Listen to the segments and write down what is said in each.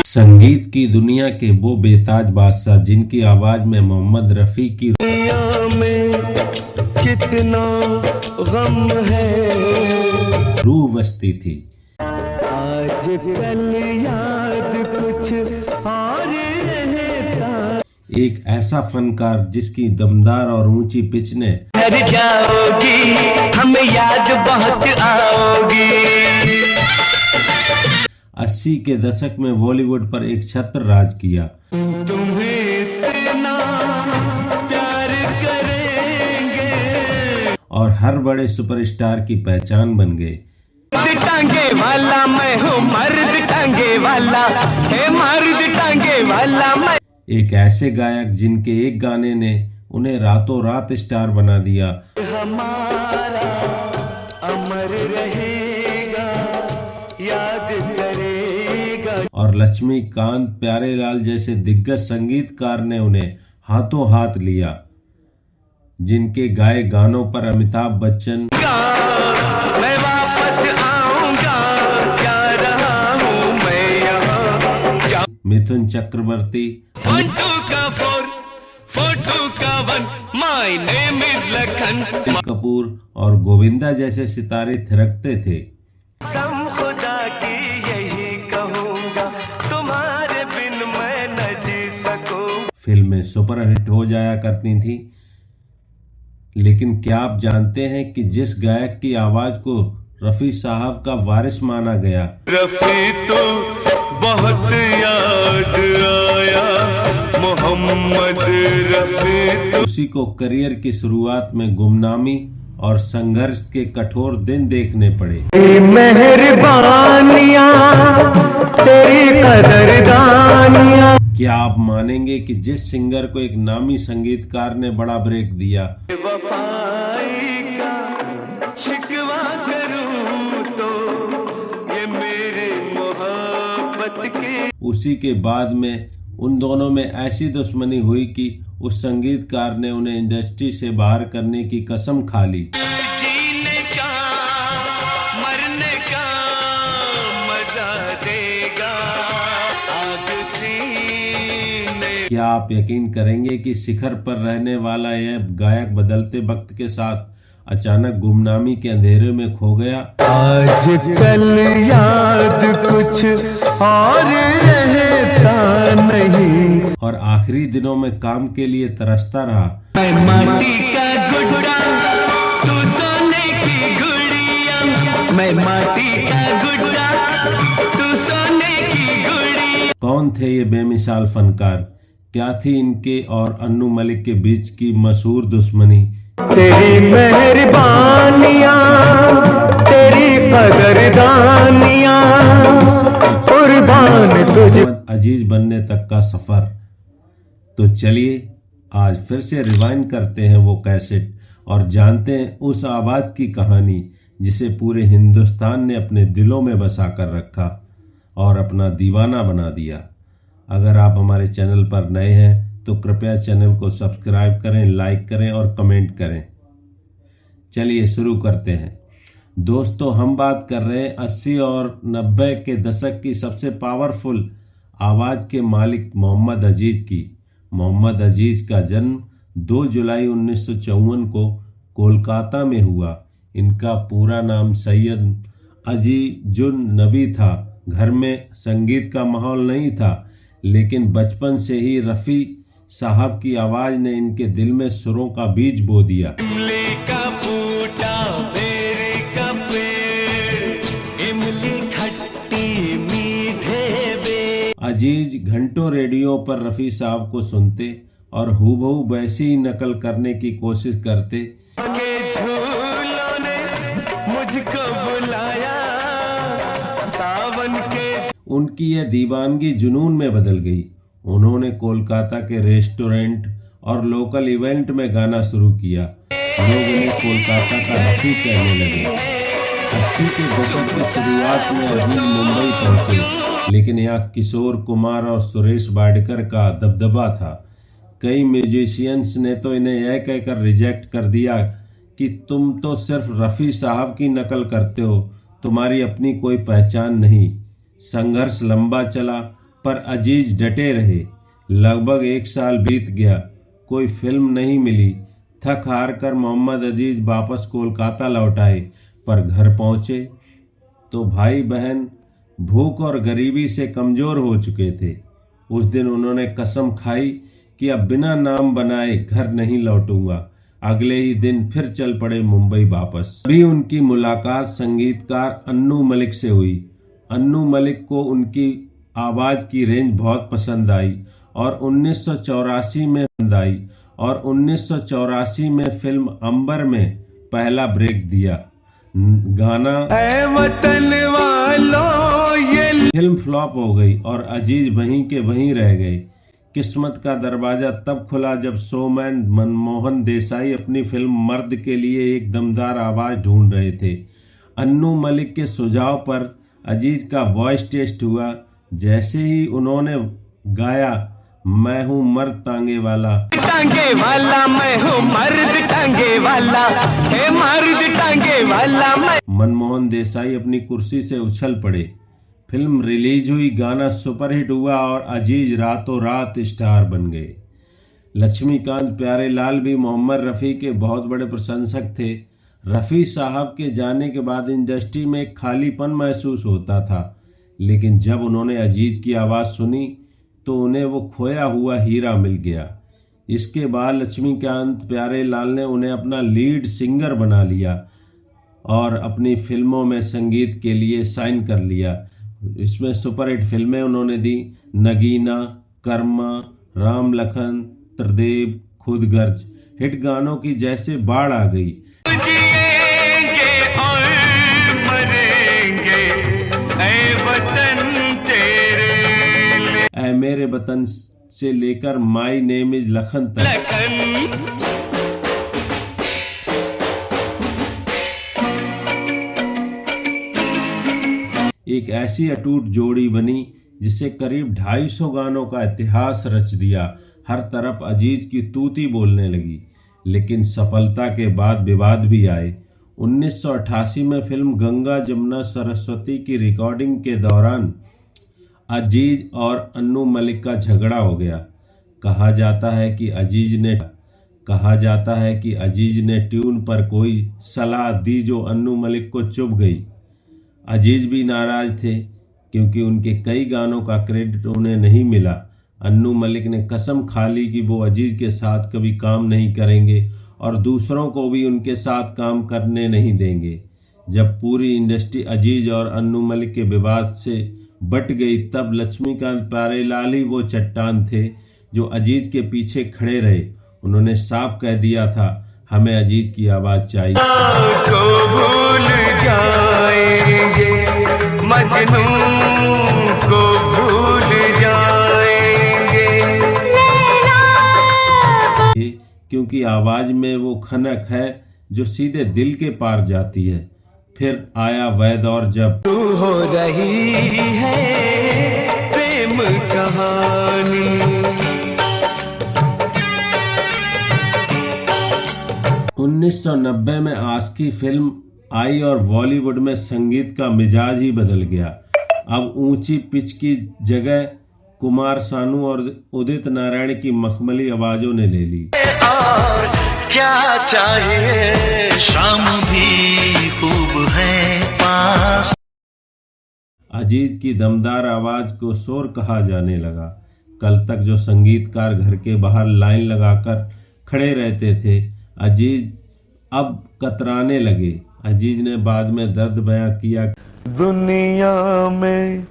संगीत की दुनिया के वो बेताज बादशाह जिनकी आवाज में मोहम्मद रफी की दुनिया में कितना गम है, रूह बसती थी। आज कल याद कुछ और रहता। एक ऐसा फनकार जिसकी दमदार और ऊंची पिच ने घर जाओगी हमें याद बहुत आओगी। 80 के दशक में बॉलीवुड पर एक छत्र राज किया। तुम्हें इतना प्यार करेंगे और हर बड़े सुपरस्टार की पहचान बन गए। टांगे वाला मैं हूँ, मर्द टांगे वाला है, मर्द टांगे वाला मैं। एक ऐसे गायक जिनके एक गाने ने उन्हें रातों रात स्टार बना दिया। हमारा अमर रहेगा, याद करेगा। और लक्ष्मीकांत, प्यारेलाल जैसे दिग्गज संगीतकार ने उन्हें हाथों हाथ लिया, जिनके गाए गानों पर अमिताभ बच्चन, मैं वापस आऊंगा, क्या रहा हूँ मैं यहाँ। मिथुन चक्रवर्ती, 1 2 का 4 4 2 का 1, my name is Lakhan. Kapoor और गोविंदा जैसे सितारे थिरकते थे। कसम खुदा की यही कहूंगा, तुम्हारे बिन मैं न जी सकूं। फिल्में सुपरहिट हो जाया करती थी। लेकिन क्या आप जानते हैं कि जिस गायक की आवाज को रफी साहब का वारिस माना गया, रफी तो बहुत याद आया, मोहम्मद रफी तो। उसी को करियर की शुरुआत में गुमनामी और संघर्ष के कठोर दिन देखने पड़े। मेहरबानियां तेरी कदरदानियां। क्या आप मानेंगे कि जिस सिंगर को एक नामी संगीतकार ने बड़ा ब्रेक दिया, वफाई का शिकवा करूं तो ये मेरे मोहब्बत के। उसी के बाद में उन दोनों में ऐसी दुश्मनी हुई कि उस संगीतकार ने उन्हें इंडस्ट्री से बाहर करने की कसम खा ली। जीने का मरने का मजा देगा, आग सीने। क्या आप यकीन करेंगे कि शिखर पर रहने वाला यह गायक बदलते वक्त के साथ अचानक गुमनामी के अंधेरे में खो गया। आज कल याद कुछ और रहता नहीं, और आखिरी दिनों में काम के लिए तरसता रहा। मैं माटी का गुड्डा तू सोने की गुड़िया, मैं माटी का गुड्डा तू सोने की गुड़िया। कौन थे ये बेमिसाल फनकार? क्या थी इनके और अन्नू मलिक के बीच की मशहूर दुश्मनी? तेरी मेहरबानियां तेरी कदरदानियां, कुर्बान तुझे। अजीज बनने तक का सफर। तो चलिए आज फिर से रिवाइंड करते हैं वो कैसेट और जानते हैं उस आवाज की कहानी जिसे पूरे हिंदुस्तान ने अपने दिलों में बसा कर रखा और अपना दीवाना बना दिया। अगर आप हमारे चैनल पर नए हैं तो कृपया चैनल को सब्सक्राइब करें, लाइक करें और कमेंट करें। चलिए शुरू करते हैं। दोस्तों, हम बात कर रहे हैं 80 और 90 के दशक की सबसे पावरफुल आवाज़ के मालिक मोहम्मद अजीज की। मोहम्मद अजीज का जन्म 2 जुलाई 1954 को कोलकाता में हुआ। इनका पूरा नाम सैयद अजीजुन नबी था। घर में संगीत का माहौल नहीं था, लेकिन बचपन से ही रफ़ी साहब की आवाज़ ने इनके दिल में सुरों का बीज बो दिया। इमली का बूटा बेर का पेड़, इमली खट्टी मीठे बे। अजीज घंटों रेडियो पर रफ़ी साहब को सुनते और हूबहू वैसी ही नकल करने की कोशिश करते। के झूलों ने मुझको बुलाया, सावन के। उनकी यह दीवानगी जुनून में बदल गई। उन्होंने कोलकाता के रेस्टोरेंट और लोकल इवेंट में गाना शुरू किया। लोग उन्हें कोलकाता का रफ़ी कहने लगे। 80 के दशक की शुरुआत में अजीज मुंबई पहुंचे, लेकिन यहाँ किशोर कुमार और सुरेश वाडकर का दबदबा था। कई म्यूजिशियंस ने तो इन्हें यह कहकर रिजेक्ट कर दिया कि तुम तो सिर्फ रफ़ी साहब की नकल करते हो, तुम्हारी अपनी कोई पहचान नहीं। संघर्ष लंबा चला पर अजीज डटे रहे। लगभग 1 साल बीत गया, कोई फिल्म नहीं मिली। थक हार कर मोहम्मद अजीज वापस कोलकाता लौट आए, पर घर पहुँचे तो भाई बहन भूख और गरीबी से कमज़ोर हो चुके थे। उस दिन उन्होंने कसम खाई कि अब बिना नाम बनाए घर नहीं लौटूंगा। अगले ही दिन फिर चल पड़े मुंबई वापस। अभी उनकी मुलाकात संगीतकार अन्नू मलिक से हुई। अन्नू मलिक को उनकी आवाज़ की रेंज बहुत पसंद आई और 1984 में और 1984 में फिल्म अंबर में पहला ब्रेक दिया। गाना ऐ वतन वालों ये फिल्म फ्लॉप हो गई और अजीज वहीं के वहीं रह गए। किस्मत का दरवाजा तब खुला जब शोमैन मनमोहन देसाई अपनी फिल्म मर्द के लिए एक दमदार आवाज़ ढूंढ रहे थे। अन्नू मलिक के सुझाव पर अजीज का वॉइस टेस्ट हुआ। जैसे ही उन्होंने गाया, मैं हूँ मर्द टांगे वाला, मैं हूँ मर्द टांगे वाला, हे मर्द टांगे वाला मैं। मनमोहन देसाई अपनी कुर्सी से उछल पड़े। फिल्म रिलीज हुई, गाना सुपरहिट हुआ और अजीज रातों रात स्टार बन गए। लक्ष्मीकांत प्यारेलाल भी मोहम्मद रफ़ी के बहुत बड़े प्रशंसक थे। रफ़ी साहब के जाने के बाद इंडस्ट्री में एक खालीपन महसूस होता था, लेकिन जब उन्होंने अजीज की आवाज़ सुनी तो उन्हें वो खोया हुआ हीरा मिल गया। इसके बाद लक्ष्मीकांत प्यारेलाल ने उन्हें अपना लीड सिंगर बना लिया और अपनी फिल्मों में संगीत के लिए साइन कर लिया। इसमें सुपरहिट फिल्में उन्होंने दी, नगीना, कर्मा, राम लखन, त्रिदेव, खुद गर्ज। हिट गानों की जैसे बाढ़ आ गई। जिएंगे और मरेंगे ऐ वतन तेरे लिए। ऐ मेरे वतन से लेकर माई नेम इज लखन तक एक ऐसी अटूट जोड़ी बनी जिसे करीब 250 गानों का इतिहास रच दिया। हर तरफ अजीज की तूती बोलने लगी, लेकिन सफलता के बाद विवाद भी आए। 1988 में फिल्म गंगा जमुना सरस्वती की रिकॉर्डिंग के दौरान अजीज और अन्नू मलिक का झगड़ा हो गया। कहा जाता है कि अजीज ने ट्यून पर कोई सलाह दी जो अन्नू मलिक को चुभ गई। अजीज भी नाराज थे क्योंकि उनके कई गानों का क्रेडिट उन्हें नहीं मिला। अन्नू मलिक ने कसम खा ली कि वो अजीज के साथ कभी काम नहीं करेंगे और दूसरों को भी उनके साथ काम करने नहीं देंगे। जब पूरी इंडस्ट्री अजीज और अन्नू मलिक के विवाद से बट गई, तब लक्ष्मीकांत प्यारेलाल ही वो चट्टान थे जो अजीज के पीछे खड़े रहे। उन्होंने साफ कह दिया था, हमें अजीज की आवाज़ चाहिए। को भूल जाएंगे, मजनू को भूल जाएंगे, क्योंकि आवाज़ में वो खनक है जो सीधे दिल के पार जाती है। फिर आया वह दौर जब हो रही है प्रेम कहानी। 1990 में आस्की फिल्म आई और बॉलीवुड में संगीत का मिजाज ही बदल गया। अब ऊंची पिच की जगह कुमार सानू और उदित नारायण की मखमली आवाज़ों ने ले ली। और क्या चाहिए, शाम भी खूब है पास। अजीज की दमदार आवाज़ को शोर कहा जाने लगा। कल तक जो संगीतकार घर के बाहर लाइन लगाकर खड़े रहते थे, अजीज अब कतराने लगे। अजीज ने बाद में दर्द बयां किया, दुनिया में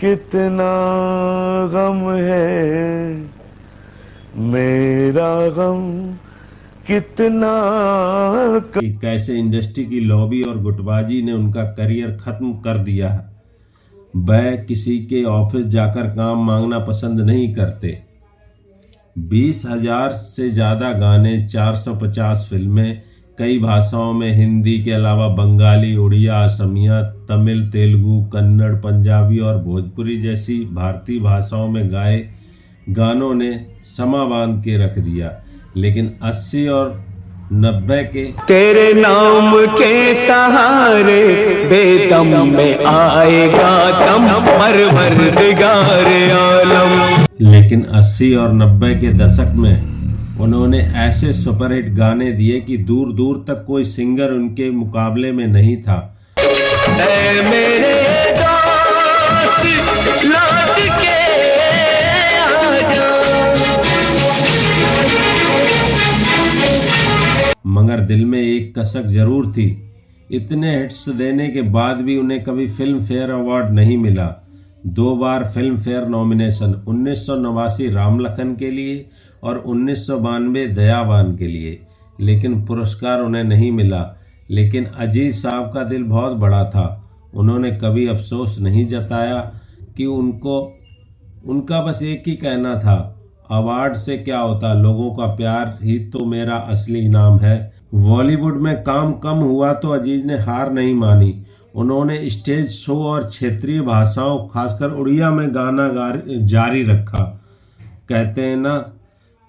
कितना गम है, मेरा गम कितना कि कैसे इंडस्ट्री की लॉबी और गुटबाजी ने उनका करियर खत्म कर दिया है। वह किसी के ऑफिस जाकर काम मांगना पसंद नहीं करते। 20,000 से ज़्यादा गाने, 450 फिल्में, कई भाषाओं में, हिंदी के अलावा बंगाली, उड़िया, असमिया, तमिल, तेलुगु, कन्नड़, पंजाबी और भोजपुरी जैसी भारतीय भाषाओं में गाए गानों ने समा बांध के रख दिया। लेकिन 80 और 90 के तेरे नाम के सहारे बेदम में आएगा दम परवरदिगार आलम। लेकिन 80 और 90 के दशक में उन्होंने ऐसे सुपरहिट गाने दिए कि दूर दूर तक कोई सिंगर उनके मुकाबले में नहीं था। ऐ मेरे दोस्त लौट के आजा। मगर दिल में एक कसक जरूर थी, इतने हिट्स देने के बाद भी उन्हें कभी फिल्म फेयर अवार्ड नहीं मिला। 2 बार Filmfare nomination, 1989 Ram Lakhan के लिए और 1992 दयावान के लिए, लेकिन पुरस्कार उन्हें नहीं मिला। लेकिन अजीज साहब का दिल बहुत बड़ा था, उन्होंने कभी अफसोस नहीं जताया कि उनका बस एक ही कहना था, अवार्ड से क्या होता, लोगों का प्यार ही तो मेरा असली इनाम है। बॉलीवुड में काम कम हुआ तो अजीज ने हार नहीं मानी। उन्होंने स्टेज शो और क्षेत्रीय भाषाओं खासकर उड़िया में गाना जारी रखा। कहते हैं ना,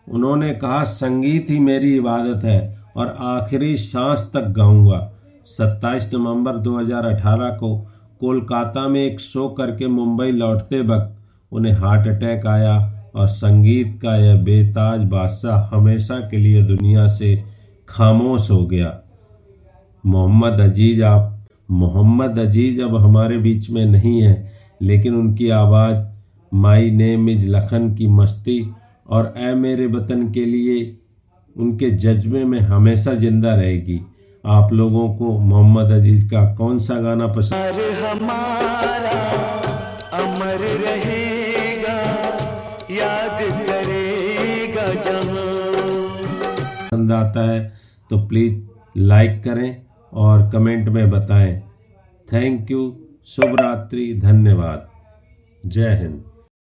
उन्होंने कहा संगीत ही मेरी इबादत है और आखिरी सांस तक गाऊंगा। 27 नवंबर 2018 को कोलकाता में एक शो करके मुंबई लौटते वक्त उन्हें हार्ट अटैक आया और संगीत का यह बेताज बादशाह हमेशा के लिए दुनिया से खामोश हो गया। मोहम्मद अजीज अब हमारे बीच में नहीं है, लेकिन उनकी आवाज़ माई नेम इज लखन की मस्ती और ऐ मेरे वतन के लिए उनके जज्बे में हमेशा जिंदा रहेगी। आप लोगों को मोहम्मद अजीज का कौन सा गाना पसंद हमारा अमर रहेगा, याद करेगा जहां। पसंद आता है तो प्लीज़ लाइक करें और कमेंट में बताएं। थैंक यू, शुभ रात्रि, धन्यवाद, जय हिंद।